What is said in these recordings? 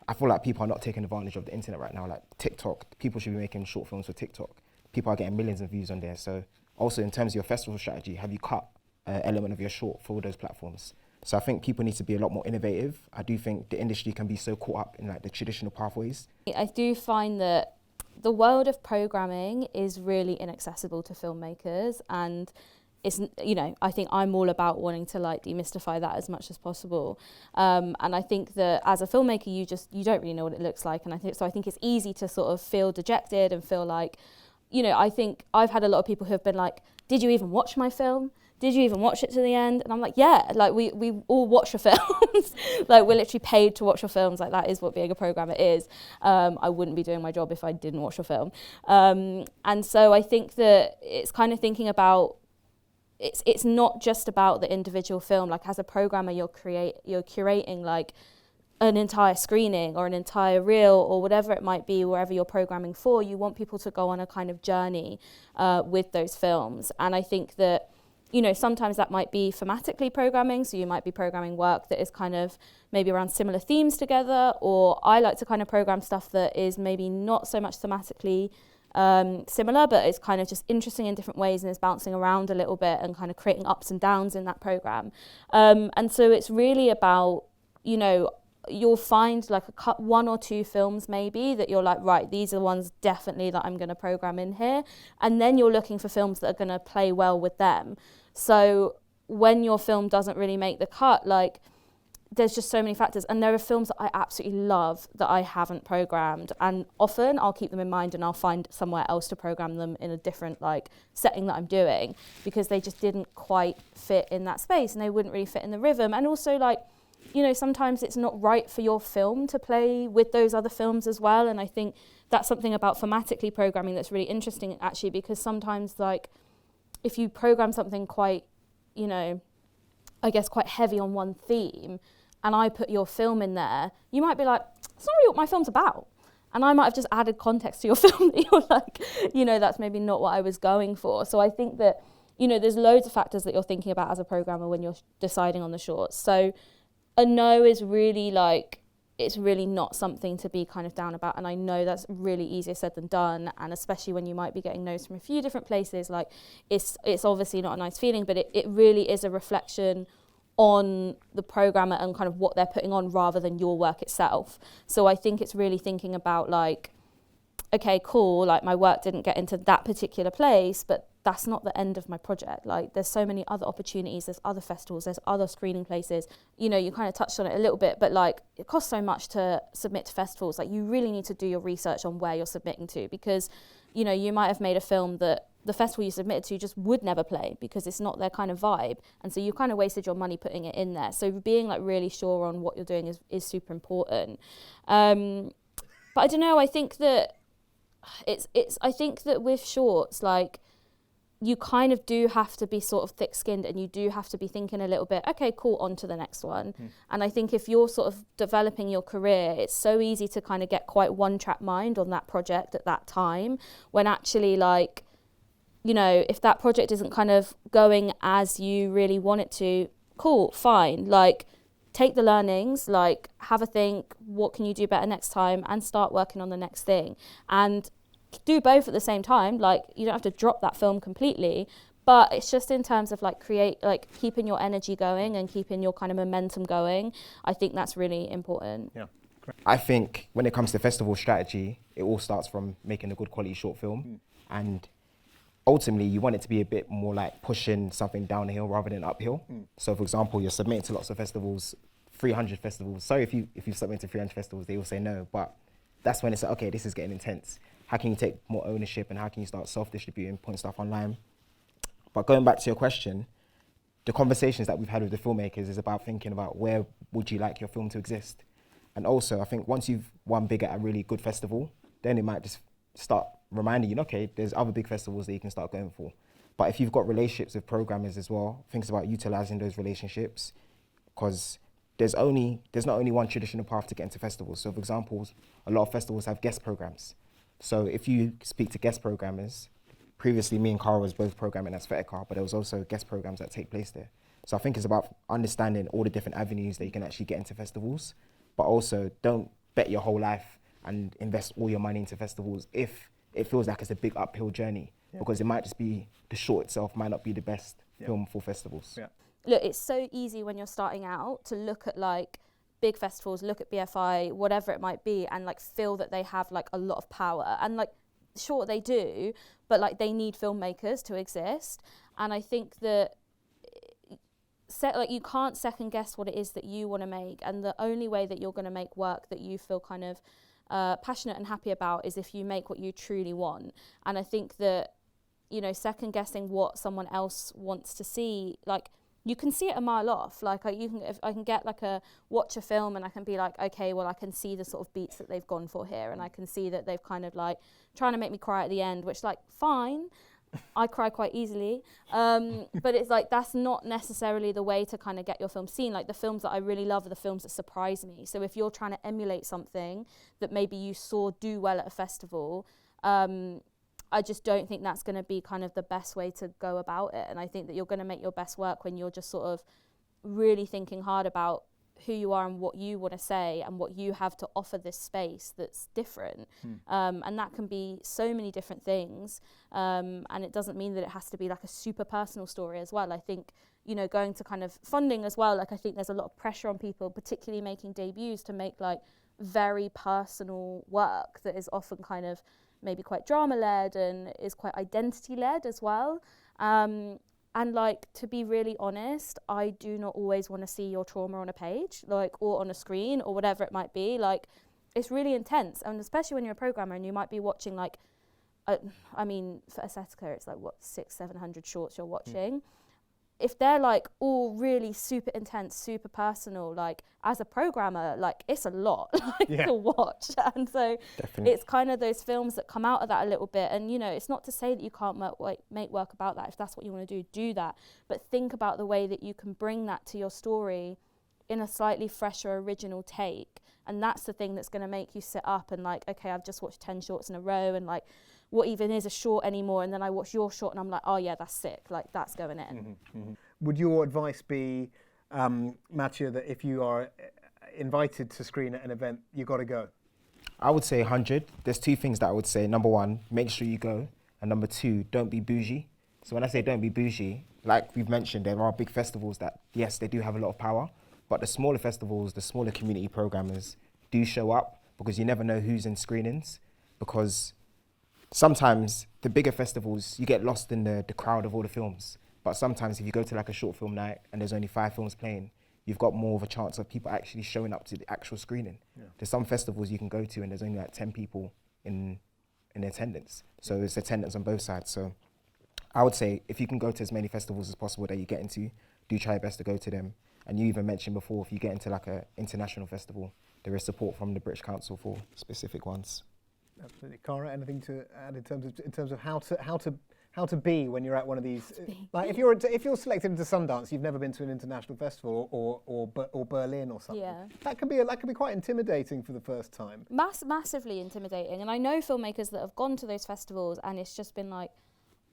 I feel like people are not taking advantage of the internet right now. Like TikTok, people should be making short films for TikTok. People are getting millions of views on there. So also in terms of your festival strategy, have you cut an element of your short for all those platforms? So I think people need to be a lot more innovative. I do think the industry can be so caught up in like the traditional pathways. I do find that the world of programming is really inaccessible to filmmakers, and it's, you know, I think I'm all about wanting to like demystify that as much as possible. And I think that as a filmmaker, you don't really know what it looks like. And I think it's easy to sort of feel dejected and feel like, you know, I think I've had a lot of people who have been like, did you even watch my film? Did you even watch it to the end? And I'm like, yeah, like we all watch your films. Like we're literally paid to watch your films. Like that is what being a programmer is. I wouldn't be doing my job if I didn't watch your film. And so I think that it's kind of thinking about, it's not just about the individual film. Like as a programmer, you're curating like an entire screening or an entire reel or whatever it might be, wherever you're programming for. You want people to go on a kind of journey with those films. And I think that, you know, sometimes that might be thematically programming, so you might be programming work that is kind of maybe around similar themes together, or I like to kind of program stuff that is maybe not so much thematically similar, but it's kind of just interesting in different ways and is bouncing around a little bit and kind of creating ups and downs in that program. And so it's really about, you know, you'll find like one or two films maybe that you're like, right, these are the ones definitely that I'm going to program in here. And then you're looking for films that are going to play well with them. So when your film doesn't really make the cut, like there's just so many factors. And there are films that I absolutely love that I haven't programmed. And often I'll keep them in mind and I'll find somewhere else to program them in a different like setting that I'm doing, because they just didn't quite fit in that space and they wouldn't really fit in the rhythm. And also like, you know, sometimes it's not right for your film to play with those other films as well. And I think that's something about thematically programming that's really interesting actually, because sometimes like if you program something quite, you know, I guess quite heavy on one theme and I put your film in there, you might be like, it's not really what my film's about. And I might have just added context to your film that you're like, you know, that's maybe not what I was going for. So I think that, you know, there's loads of factors that you're thinking about as a programmer when you're deciding on the shorts. So a no is really like, it's really not something to be kind of down about. And I know that's really easier said than done. And especially when you might be getting no's from a few different places, like it's obviously not a nice feeling, but it really is a reflection on the programmer and kind of what they're putting on rather than your work itself. So I think it's really thinking about like, okay, cool, like my work didn't get into that particular place, but that's not the end of my project. Like there's so many other opportunities, there's other festivals, there's other screening places. You know, you kind of touched on it a little bit, but like it costs so much to submit to festivals. Like you really need to do your research on where you're submitting to, because, you know, you might have made a film that the festival you submitted to just would never play because it's not their kind of vibe. And so you kind of wasted your money putting it in there. So being like really sure on what you're doing is super important. But I don't know, I think that I think that with shorts, like, you kind of do have to be sort of thick-skinned and you do have to be thinking a little bit, okay, cool, on to the next one. And I think if you're sort of developing your career, it's so easy to kind of get quite one-track mind on that project at that time, when actually, like, you know, if that project isn't kind of going as you really want it to, cool, fine. Like, take the learnings, like, have a think, what can you do better next time, and start working on the next thing. And do both at the same time. Like, you don't have to drop that film completely, but it's just in terms of like keeping your energy going and keeping your kind of momentum going. I think that's really important. Yeah, great. I think when it comes to festival strategy, it all starts from making a good quality short film, and ultimately you want it to be a bit more like pushing something downhill rather than uphill. So for example, you're submitting to lots of festivals, 300 festivals. Sorry if you submit to 300 festivals, they will say no, but that's when it's like, okay, this is getting intense. How can you take more ownership and how can you start self-distributing, putting stuff online? But going back to your question, the conversations that we've had with the filmmakers is about thinking about where would you like your film to exist? And also, I think once you've won big at a really good festival, then it might just start reminding you, okay, there's other big festivals that you can start going for. But if you've got relationships with programmers as well, think about utilizing those relationships, because there's not only one traditional path to get into festivals. So for example, a lot of festivals have guest programs. So if you speak to guest programmers, previously me and Caragh was both programming as Fetica, but there was also guest programs that take place there. So I think it's about understanding all the different avenues that you can actually get into festivals, but also don't bet your whole life and invest all your money into festivals if it feels like it's a big uphill journey, because it might just be the short itself might not be the best film for festivals. Yeah. Look, it's so easy when you're starting out to look at like big festivals, look at BFI, whatever it might be, and like feel that they have like a lot of power. And like, sure, they do, but like they need filmmakers to exist. And I think that you can't second guess what it is that you want to make, and the only way that you're going to make work that you feel kind of passionate and happy about is if you make what you truly want. And I think that, you know, second guessing what someone else wants to see, like, you can see it a mile off. Like, if I can get like watch a film and I can be like, okay, well, I can see the sort of beats that they've gone for here, and I can see that they've kind of like trying to make me cry at the end, which, like, fine, I cry quite easily, but it's like that's not necessarily the way to kind of get your film seen. Like, the films that I really love are the films that surprise me. So if you're trying to emulate something that maybe you saw do well at a festival, I just don't think that's going to be kind of the best way to go about it. And I think that you're going to make your best work when you're just sort of really thinking hard about who you are and what you want to say and what you have to offer this space that's different. And that can be so many different things. And it doesn't mean that it has to be like a super personal story as well. I think, you know, going to kind of funding as well, like, I think there's a lot of pressure on people, particularly making debuts, to make like very personal work that is often kind of maybe quite drama-led and is quite identity-led as well. And like, to be really honest, I do not always want to see your trauma on a page, like, or on a screen or whatever it might be. Like, it's really intense. And especially when you're a programmer and you might be watching like, I mean, for Aesthetica, it's like, what, 600-700 shorts you're watching. If they're like all really super intense, super personal, like, as a programmer, like, it's a lot to watch. And so it's kind of those films that come out of that a little bit. And, you know, it's not to say that you can't make work about that. If that's what you want to do that. But think about the way that you can bring that to your story in a slightly fresher, original take. And that's the thing that's going to make you sit up and like, okay, I've just watched 10 shorts in a row, and like, what even is a short anymore? And then I watch your short and I'm like, oh yeah, that's sick. Like, that's going in. Would your advice be, Mathieu, that if you are invited to screen at an event, you got to go? I would say 100. There's two things that I would say. Number one, make sure you go. And number two, don't be bougie. So when I say don't be bougie, like we've mentioned, there are big festivals that, yes, they do have a lot of power, but the smaller festivals, the smaller community programmers do show up, because you never know who's in screenings. Because sometimes the bigger festivals, you get lost in the crowd of all the films. But sometimes if you go to like a short film night and there's only 5 films playing, you've got more of a chance of people actually showing up to the actual screening. There's some festivals you can go to and there's only like 10 people in attendance. So it's attendance on both sides. So I would say if you can go to as many festivals as possible that you get into, do try your best to go to them. And you even mentioned before, if you get into like an international festival, there is support from the British Council for specific ones. Absolutely. Caragh, anything to add in terms of how to be when you're at one of these? Like, if you're selected into Sundance, you've never been to an international festival or Berlin or something. Yeah. That can be quite intimidating for the first time. Massively intimidating. And I know filmmakers that have gone to those festivals and it's just been like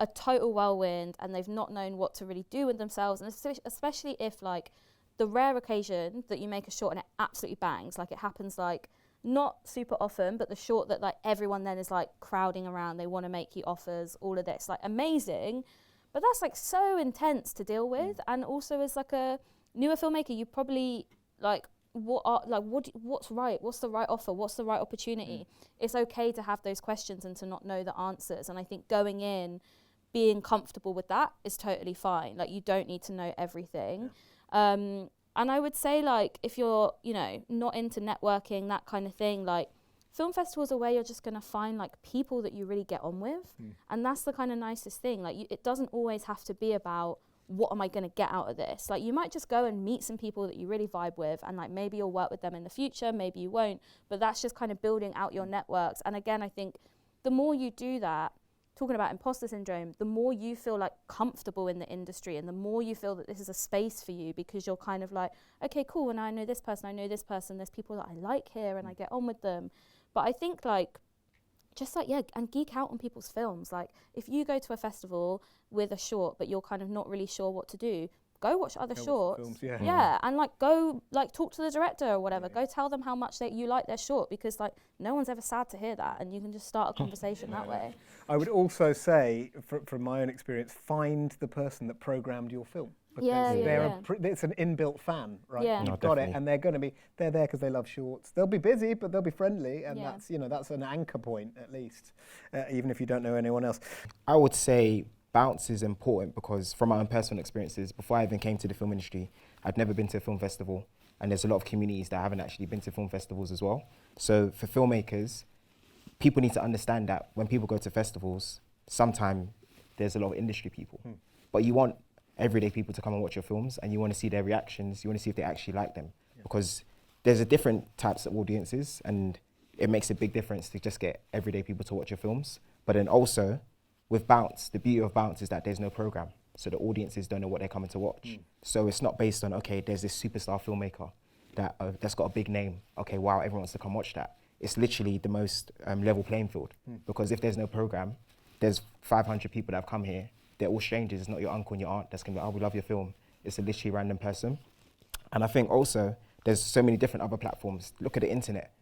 a total whirlwind, and they've not known what to really do with themselves. And especially if like the rare occasion that you make a short and it absolutely bangs, like it happens like not super often, but the short that like everyone then is like crowding around, they want to make you offers, all of this, like amazing, but that's like so intense to deal with. And also as like a newer filmmaker, you probably like, what's right, what's the right offer, what's the right opportunity? It's okay to have those questions and to not know the answers. And I think going in, being comfortable with that is totally fine. Like, you don't need to know everything. And I would say, like, if you're, you know, not into networking, that kind of thing, like, film festivals are where you're just going to find, like, people that you really get on with. And that's the kind of nicest thing. Like, it doesn't always have to be about, what am I going to get out of this? Like, you might just go and meet some people that you really vibe with, and, like, maybe you'll work with them in the future, maybe you won't. But that's just kind of building out your networks. And, again, I think the more you do that, talking about imposter syndrome, the more you feel like comfortable in the industry, and the more you feel that this is a space for you, because you're kind of like, okay, cool, and I know this person, there's people that I like here and I get on with them. But I think like, just like, yeah, and geek out on people's films. Like, if you go to a festival with a short but you're kind of not really sure what to do, go watch other shorts. Films, yeah. Yeah, and like go like talk to the director or whatever. Go tell them how much you like their short, because like no one's ever sad to hear that, and you can just start a conversation that way. I would also say, from my own experience, find the person that programmed your film. Because it's an inbuilt fan, right? Yeah. You've got it, and they're there because they love shorts. They'll be busy, but they'll be friendly, and that's an anchor point at least, even if you don't know anyone else. I would say bounce is important because from my own personal experiences, before I even came to the film industry, I'd never been to a film festival, and there's a lot of communities that haven't actually been to film festivals as well. So for filmmakers, people need to understand that when people go to festivals, sometimes there's a lot of industry people, but you want everyday people to come and watch your films, and you want to see their reactions, you want to see if they actually like them, because there's a different types of audiences, and it makes a big difference to just get everyday people to watch your films. But then also with Bounce, the beauty of Bounce is that there's no program, so the audiences don't know what they're coming to watch. So it's not based on, okay, there's this superstar filmmaker that's got a big name, okay, wow, everyone wants to come watch that. It's literally the most level playing field, because if there's no program, there's 500 people that have come here. They're all strangers. It's not your uncle and your aunt that's going to be, oh, we love your film. It's a literally random person. And I think also there's so many different other platforms. Look at the internet.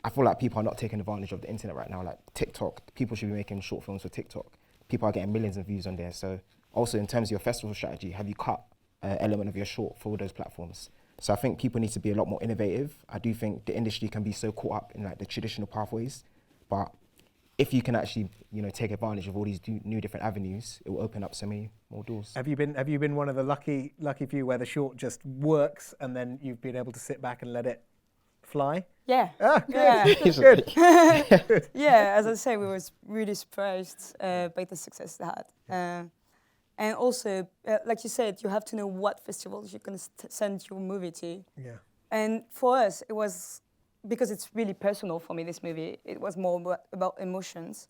I feel like people are not taking advantage of the internet right now. Like TikTok, people should be making short films for TikTok. People are getting millions of views on there. So also in terms of your festival strategy, have you cut an element of your short for all those platforms? So I think people need to be a lot more innovative. I do think the industry can be so caught up in like the traditional pathways, but if you can actually, take advantage of all these new different avenues, it will open up so many more doors. Have you been one of the lucky few where the short just works and then you've been able to sit back and let it fly? Yeah. Ah, good. Yeah. Good. Yeah, as I say, we was really surprised by the success it had. And also, like you said, you have to know what festivals you can send your movie to. Yeah. And for us, it was, because it's really personal for me, this movie, it was more about emotions.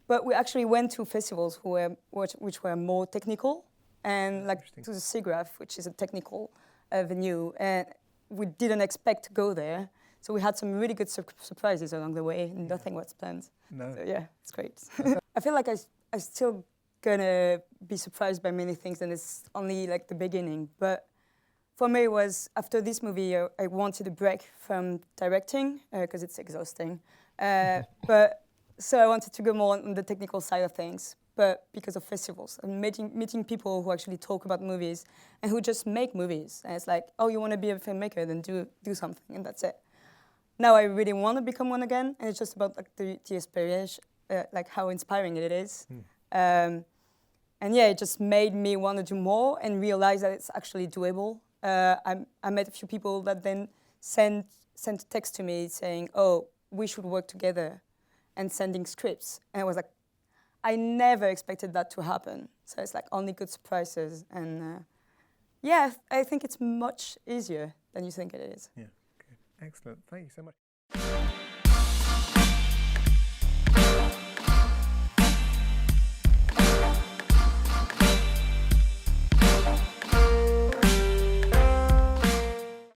But we actually went to festivals which were more technical, and like to the SIGGRAPH, which is a technical venue, and we didn't expect to go there. So we had some really good surprises along the way, and nothing was planned. No. So yeah, it's great. I feel like I still gonna be surprised by many things, and it's only like the beginning. But for me, it was after this movie, I wanted a break from directing because it's exhausting. But so I wanted to go more on the technical side of things. But because of festivals and meeting people who actually talk about movies and who just make movies, and it's like, oh, you want to be a filmmaker, then do something, and that's it. Now I really want to become one again, and it's just about like the experience, like how inspiring it is. And yeah, it just made me want to do more and realize that it's actually doable. I met a few people that then sent text to me saying, oh, we should work together, and sending scripts. And I was like, I never expected that to happen. So it's like only good surprises. And yeah, I think it's much easier than you think it is. Yeah, good. Excellent. Thank you so much.